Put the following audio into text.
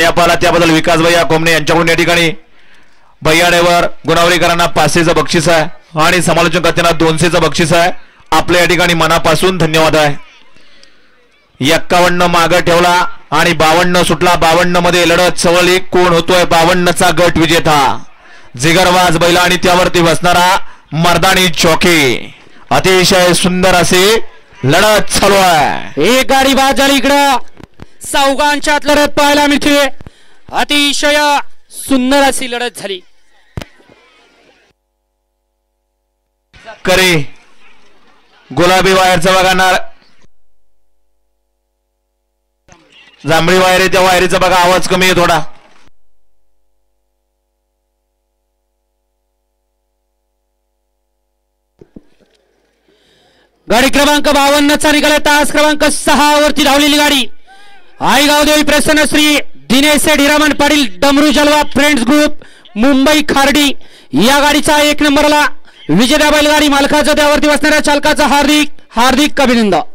गाड्या पाला त्याबद्दल विकास भैया कोमणे यांच्याकडून या ठिकाणी भैयाडेवर गुणावरीकरांना 500चं बक्षीस आहे आणि समालोचन करताना 200चं बक्षीस आहे. आपल्या या ठिकाणी मनापासून धन्यवाद आहे. 51 मागे ठेवला आणि 52 सुटला. 52 मध्ये लढत सवली कोण होतोय 52चा गट विजेता जिगरबाज बैल आणि त्यावरती बसणारा मर्दानी चौकी. अतिशय सुंदर असे लढत चालू आहे. एक गाडी बाद झाली इकडं चौघांच्यात लढत पाहायला मिळते. अतिशय सुंदर अशी लढत झाली. करे गुलाबी वायरचा बघा जांभळी वायर आहे त्या वायरीचा बघा आवाज कमी आहे थोडा. गाडी क्रमांक 52चा निघाला. तास क्रमांक 6 वरती धावलेली गाडी आईगाव देवी प्रसन्न श्री दिनेश हिरामन पाटील डमरू जलवा फ्रेंड्स ग्रुप मुंबई खार्डी या गाडीचा 1 नंबरला विजेता बैलगाडी मालकाचं त्यावरती बसणाऱ्या चालकाचं हार्दिक हार्दिक अभिनंदन.